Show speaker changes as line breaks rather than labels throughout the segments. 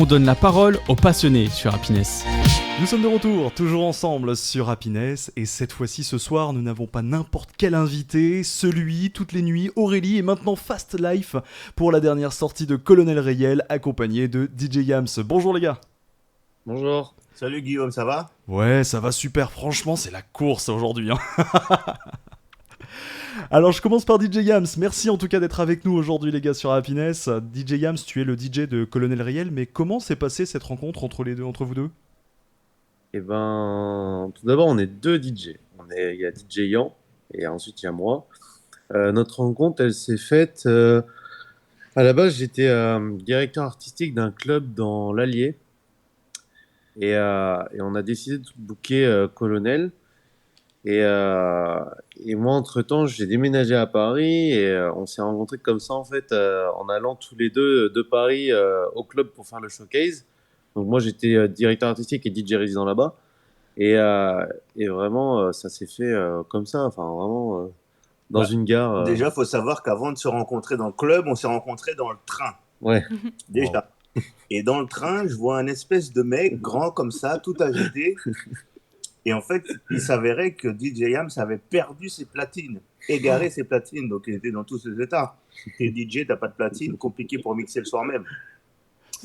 on donne la parole aux passionnés sur Happiness.
Nous sommes de retour, toujours ensemble sur Happiness, et cette fois-ci, ce soir, nous n'avons pas n'importe quel invité, celui, toutes les nuits, Aurélie, et maintenant Fast Life, pour la dernière sortie de Colonel Rayel, accompagné de DJ Yams. Bonjour les gars.
Bonjour.
Salut Guillaume, ça va ?
Ouais, ça va super, franchement, c'est la course aujourd'hui. Alors je commence par DJ Yams, merci en tout cas d'être avec nous aujourd'hui les gars sur Happiness. DJ Yams, tu es le DJ de Colonel Rayel, mais comment s'est passée cette rencontre entre vous deux ?
Eh ben, tout d'abord, on est deux DJ. Il y a DJ Yan et ensuite il y a moi. Notre rencontre, elle s'est faite. À la base, j'étais directeur artistique d'un club dans l'Allier et on a décidé de booker Colonel. Et moi, entre-temps, j'ai déménagé à Paris et on s'est rencontrés comme ça en fait en allant tous les deux de Paris au club pour faire le showcase. Donc moi, j'étais directeur artistique et DJ résident là-bas. Et vraiment, ça s'est fait comme ça, enfin vraiment dans une gare.
Déjà, faut savoir qu'avant de se rencontrer dans le club, on s'est rencontrés dans le train.
Ouais.
Déjà. Wow. Et dans le train, je vois un espèce de mec grand comme ça, tout agité. Et en fait, il s'avérait que DJ Yams avait perdu ses platines, égaré ses platines. Donc, il était dans tous ses états. T'es DJ, t'as pas de platine, compliqué pour mixer le soir même.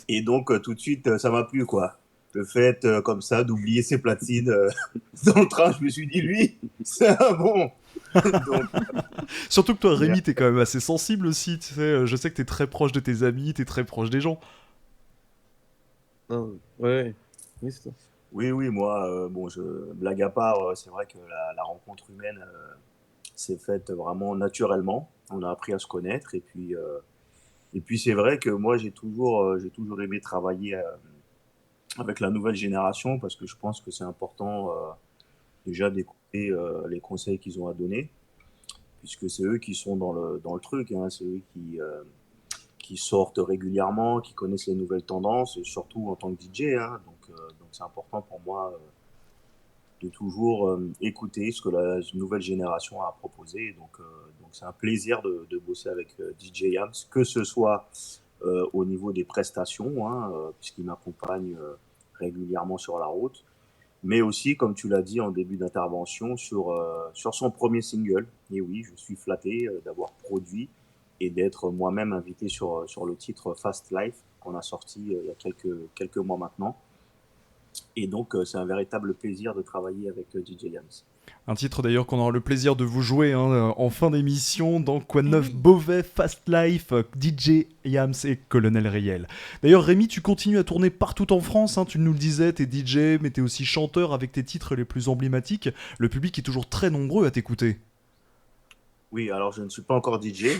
Et donc, tout de suite, ça m'a plu, quoi. Le fait, comme ça, d'oublier ses platines dans le train, je me suis dit, lui, c'est un bon. Donc,
surtout que toi, Rémi, t'es quand même assez sensible aussi, tu sais. Je sais que t'es très proche de tes amis, t'es très proche des gens.
Non, ouais, oui, c'est ça.
Oui, moi, blague à part, c'est vrai que la rencontre humaine s'est faite vraiment naturellement. On a appris à se connaître et puis c'est vrai que moi j'ai toujours aimé travailler avec la nouvelle génération parce que je pense que c'est important déjà d'écouter les conseils qu'ils ont à donner puisque c'est eux qui sont dans le truc, hein, c'est eux qui sortent régulièrement, qui connaissent les nouvelles tendances, et surtout en tant que DJ. Hein, donc c'est important pour moi de toujours écouter ce que la nouvelle génération a proposé. Donc c'est un plaisir de bosser avec DJ Yams, que ce soit au niveau des prestations, hein, puisqu'il m'accompagne régulièrement sur la route, mais aussi, comme tu l'as dit en début d'intervention, sur son premier single. Et oui, je suis flatté d'avoir produit et d'être moi-même invité sur le titre Fast Life qu'on a sorti il y a quelques mois maintenant. Et donc, c'est un véritable plaisir de travailler avec DJ Yams.
Un titre d'ailleurs qu'on aura le plaisir de vous jouer en fin d'émission dans Quoi de neuf Beauvais, Fast Life, DJ Yams et Colonel Rayel. D'ailleurs Rémi, tu continues à tourner partout en France, hein, tu nous le disais, t'es DJ mais t'es aussi chanteur avec tes titres les plus emblématiques. Le public est toujours très nombreux à t'écouter.
Oui, alors je ne suis pas encore DJ.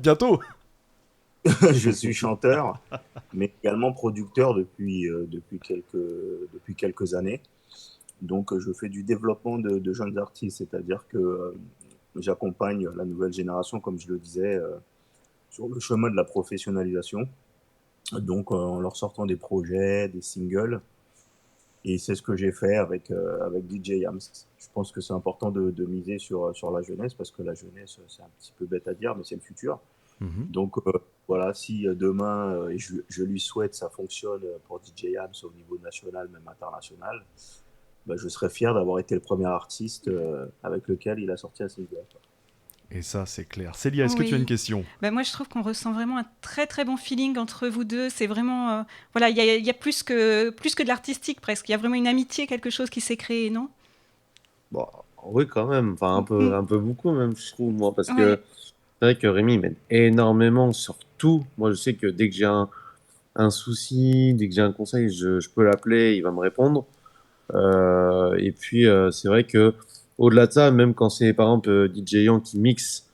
Bientôt.
Je suis chanteur, mais également producteur depuis quelques années. Donc, je fais du développement de jeunes artistes, c'est-à-dire que j'accompagne la nouvelle génération, comme je le disais, sur le chemin de la professionnalisation. Donc, en leur sortant des projets, des singles. Et c'est ce que j'ai fait avec DJ Yams. Je pense que c'est important de miser sur la jeunesse, parce que la jeunesse, c'est un petit peu bête à dire, mais c'est le futur. Donc voilà, si demain, et je lui souhaite, ça fonctionne pour DJ Yams au niveau national, même international, bah, je serais fier d'avoir été le premier artiste avec lequel il a sorti un single.
Et ça, c'est clair. Célia, est-ce que tu as une question ?
Moi, je trouve qu'on ressent vraiment un très très bon feeling entre vous deux. C'est vraiment, voilà, il y a plus que de l'artistique presque. Il y a vraiment une amitié, quelque chose qui s'est créé, non ?
Bon, oui, quand même. Enfin, un peu beaucoup même, je trouve, moi, parce que c'est vrai que Rémi m'aide énormément sur tout. Moi, je sais que dès que j'ai un souci, dès que j'ai un conseil, je peux l'appeler, il va me répondre. Et puis, c'est vrai que au-delà de ça, même quand c'est par exemple DJ Yan qui mixe,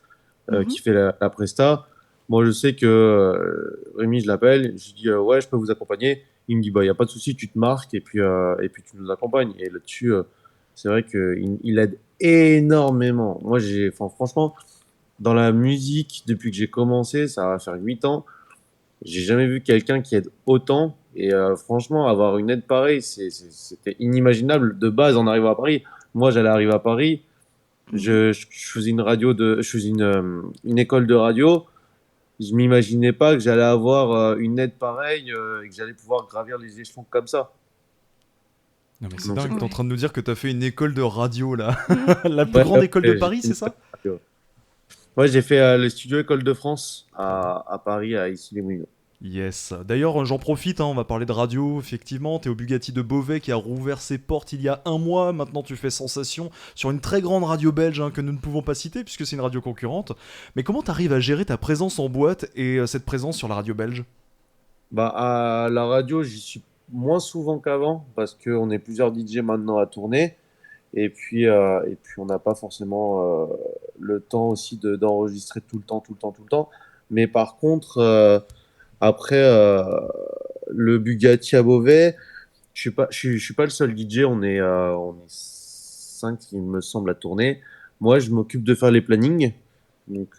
qui fait la presta, moi je sais que Rémi, je l'appelle, je lui dis ouais, je peux vous accompagner. Il me dit bah, y a pas de souci, tu te marques et puis tu nous accompagnes. Et là-dessus, c'est vrai qu'il aide énormément. Moi, franchement, dans la musique, depuis que j'ai commencé, ça va faire 8 ans, j'ai jamais vu quelqu'un qui aide autant. Et franchement, avoir une aide pareille, c'était inimaginable de base en arrivant à Paris. Moi, j'allais arriver à Paris, je faisais une école de radio. je m'imaginais pas que j'allais avoir une aide pareille et que j'allais pouvoir gravir les échelons comme ça.
Non mais c'est
Donc,
dingue, t'es en
Ouais.
train de nous dire que t'as fait une école de radio là.
Mm.
La plus
ouais,
grande école de
j'ai
Paris,
fait
c'est
une
ça?
radio. Ouais, j'ai fait le studio École de France à Paris, à Issy-les-Moulineaux.
Yes. D'ailleurs, j'en profite, hein, on va parler de radio, effectivement. T'es au Bugatti de Beauvais qui a rouvert ses portes il y a un mois. Maintenant, tu fais sensation sur une très grande radio belge hein, que nous ne pouvons pas citer puisque c'est une radio concurrente. Mais comment t'arrives à gérer ta présence en boîte et cette présence sur la radio belge?
Bah, à la radio, j'y suis moins souvent qu'avant parce qu'on est plusieurs DJ maintenant à tourner. Et puis on n'a pas forcément le temps aussi d'enregistrer tout le temps, tout le temps, tout le temps. Mais par contre, après le Bugatti à Beauvais, je suis pas le seul DJ. On est cinq, il me semble, à tourner. Moi, je m'occupe de faire les plannings. Donc,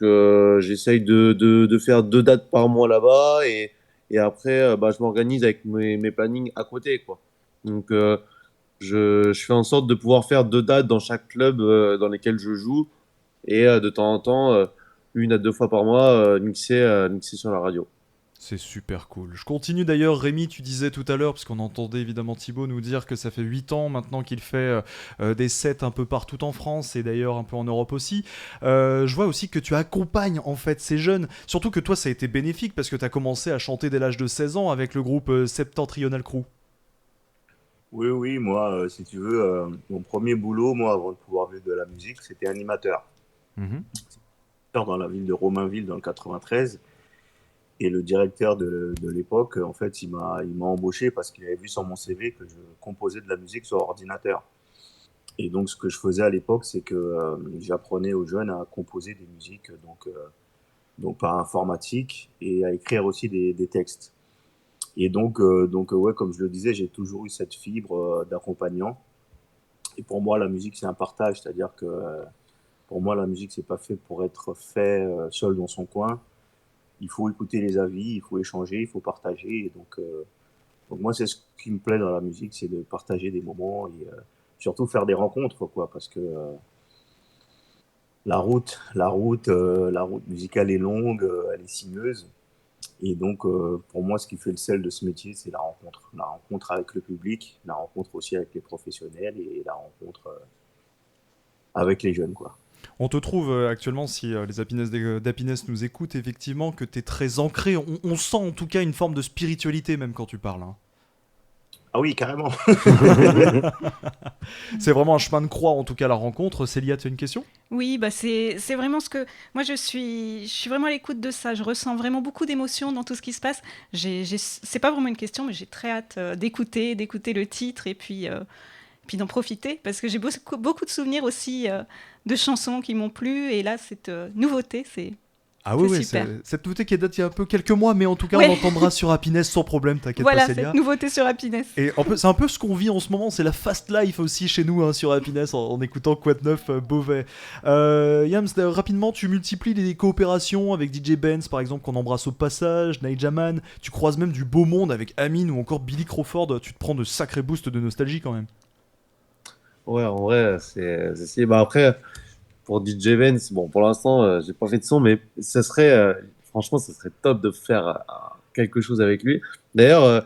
j'essaye de faire 2 dates par mois là-bas. Et après, bah, je m'organise avec mes plannings à côté, quoi. Donc, je fais en sorte de pouvoir faire 2 dates dans chaque club dans lesquels je joue. Et de temps en temps, 1 à 2 fois par mois, mixer sur la radio.
C'est super cool. Je continue d'ailleurs, Rémi, tu disais tout à l'heure, parce qu'on entendait évidemment Thibaut nous dire que ça fait 8 ans maintenant qu'il fait des sets un peu partout en France et d'ailleurs un peu en Europe aussi. Je vois aussi que tu accompagnes en fait ces jeunes, surtout que toi ça a été bénéfique parce que tu as commencé à chanter dès l'âge de 16 ans avec le groupe Septentrional Crew.
Oui, oui, moi, si tu veux, mon premier boulot, moi, avant de pouvoir vivre de la musique, c'était animateur.
Mhm.
Dans la ville de Romainville, dans le 93. Et le directeur de l'époque, en fait, il m'a embauché parce qu'il avait vu sur mon CV que je composais de la musique sur ordinateur. Et donc, ce que je faisais à l'époque, c'est que j'apprenais aux jeunes à composer des musiques donc par informatique et à écrire aussi des textes. Et donc ouais, comme je le disais, j'ai toujours eu cette fibre d'accompagnant. Et pour moi, la musique, c'est un partage, c'est-à-dire que pour moi, la musique, c'est pas fait pour être fait seul dans son coin. Il faut écouter les avis, il faut échanger, il faut partager. Et donc moi, c'est ce qui me plaît dans la musique, c'est de partager des moments et surtout faire des rencontres, quoi, parce que la route musicale est longue, elle est sinueuse. Et donc, pour moi, ce qui fait le sel de ce métier, c'est la rencontre. La rencontre avec le public, la rencontre aussi avec les professionnels et la rencontre avec les jeunes, quoi.
On te trouve actuellement, si les d'Happiness nous écoutent, effectivement, que tu es très ancré. On sent en tout cas une forme de spiritualité même quand tu parles, hein.
Ah oui, carrément.
C'est vraiment un chemin de croix, en tout cas, la rencontre. Célia, tu as une question?
Oui, bah c'est vraiment ce que moi je suis vraiment à l'écoute de ça. Je ressens vraiment beaucoup d'émotions dans tout ce qui se passe. C'est pas vraiment une question, mais j'ai très hâte d'écouter le titre et puis d'en profiter parce que j'ai beaucoup de souvenirs aussi de chansons qui m'ont plu et là cette nouveauté,
Ah oui,
c'est
oui,
super.
cette nouveauté qui date il y a un peu quelques mois, mais en tout cas, on
Ouais,
l'entendra sur Happiness sans problème, t'inquiète pas,
voilà
Célia.
cette nouveauté sur Happiness.
Et c'est un peu ce qu'on vit en ce moment, c'est la fast life aussi chez nous hein, sur Happiness en écoutant Quad 9 Beauvais. Yams, rapidement, tu multiplies les coopérations avec DJ Benz par exemple, qu'on embrasse au passage, Naïjaman, tu croises même du beau monde avec Amine ou encore Billy Crawford, tu te prends de sacrés boosts de nostalgie quand même.
Ouais, en vrai, bah après, pour DJ Vance, bon, pour l'instant, j'ai pas fait de son, mais franchement, ça serait top de faire quelque chose avec lui. D'ailleurs,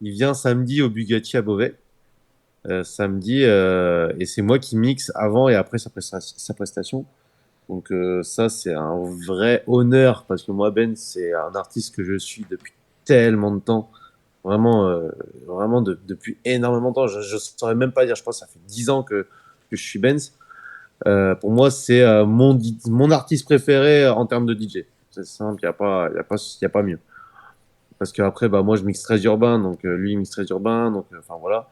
il vient samedi au Bugatti à Beauvais, samedi, et c'est moi qui mixe avant et après sa prestation. Donc ça, c'est un vrai honneur parce que moi, Ben, c'est un artiste que je suis depuis tellement de temps. Vraiment, vraiment depuis énormément de temps. Je ne saurais même pas dire, je pense que ça fait 10 ans que je suis Benz. Pour moi, c'est mon artiste préféré en termes de DJ. C'est simple, il y a pas mieux. Parce qu'après, bah, moi, je mixe très urbain, donc lui, il mixe très urbain, donc enfin voilà.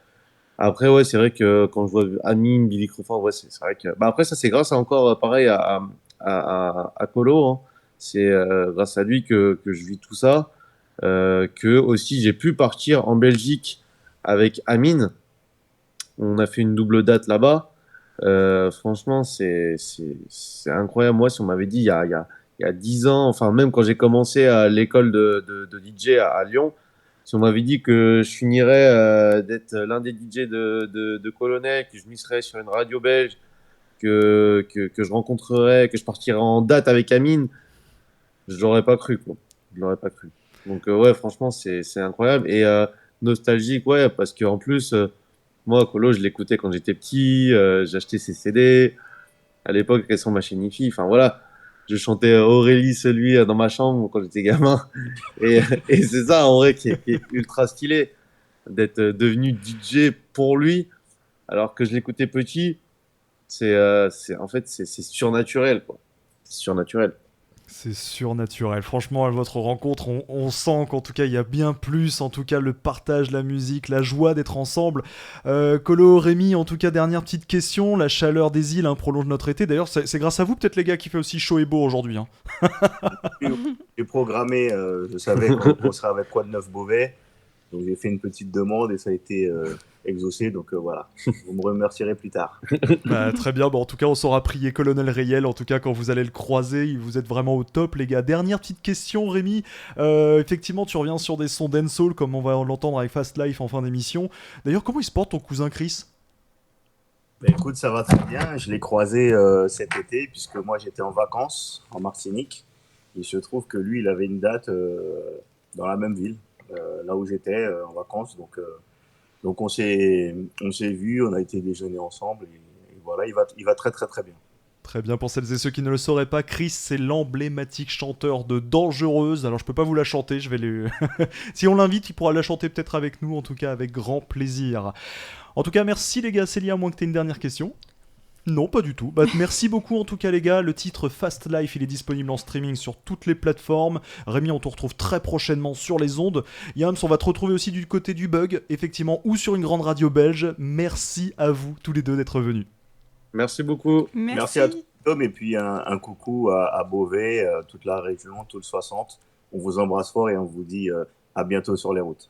Après, ouais, c'est vrai que quand je vois Amine, Billy Crawford, ouais, c'est vrai que. Bah, après, ça, c'est grâce à encore, pareil, à Colo, hein. C'est grâce à lui que je vis tout ça. Que aussi, j'ai pu partir en Belgique avec Amine. On a fait une double date là-bas. Franchement, c'est incroyable. Moi, si on m'avait dit il y a 10 ans, enfin, même quand j'ai commencé à l'école de DJ à Lyon, si on m'avait dit que je finirais d'être l'un des DJ de Colonel, que je misserais sur une radio belge, que je rencontrerais, que je partirais en date avec Amine, Je l'aurais pas cru, quoi. Je l'aurais pas cru. Donc, ouais, franchement, c'est incroyable. Et nostalgique, ouais, parce qu'en plus, moi, Colo, je l'écoutais quand j'étais petit, j'achetais ses CD. À l'époque, elles sont ma chaîne IFI. Enfin, voilà. Je chantais Aurélie, celui dans ma chambre quand j'étais gamin. Et, et c'est ça, en vrai, qui est ultra stylé. D'être devenu DJ pour lui, alors que je l'écoutais petit. En fait, c'est surnaturel, quoi. C'est surnaturel.
C'est surnaturel. Franchement, à votre rencontre, on sent qu'en tout cas, il y a bien plus. En tout cas, le partage, la musique, la joie d'être ensemble. Colo, Rémi, en tout cas, dernière petite question. La chaleur des îles prolonge notre été. D'ailleurs, c'est grâce à vous, peut-être, les gars, qui fait aussi chaud et beau aujourd'hui.
J'ai programmé, je savais qu'on serait avec Quoi de Neuf Beauvais, donc j'ai fait une petite demande et ça a été exaucé, donc voilà. Vous me remercierez plus tard.
Bah, très bien, en tout cas on saura prier Colonel Riel, en tout cas quand vous allez le croiser, vous êtes vraiment au top les gars. Dernière petite question Rémi, effectivement tu reviens sur des sons dancehall comme on va l'entendre avec Fast Life en fin d'émission. D'ailleurs comment il se porte ton cousin Chris?
Bah, écoute, ça va très bien, je l'ai croisé cet été, puisque moi j'étais en vacances en Martinique. Il se trouve que lui, il avait une date dans la même ville, là où j'étais en vacances, donc on s'est vu, on a été déjeuner ensemble, et voilà, il va très très très bien.
Très bien, pour celles et ceux qui ne le sauraient pas, Chris c'est l'emblématique chanteur de Dangereuse. Alors je peux pas vous la chanter, je vais le... si on l'invite, il pourra la chanter peut-être avec nous, en tout cas avec grand plaisir. En tout cas, merci les gars. Célia, à moins que tu aies une dernière question. Non, pas du tout. Merci beaucoup en tout cas les gars. Le titre Fast Life, il est disponible en streaming sur toutes les plateformes. Rémi, on te retrouve très prochainement sur les ondes. Yams, on va te retrouver aussi du côté du bug, effectivement, ou sur une grande radio belge. Merci à vous tous les deux d'être venus.
Merci beaucoup.
Merci à tous, Tom, et puis un coucou à Beauvais, toute la région, tout le 60. On vous embrasse fort et on vous dit à bientôt sur les routes.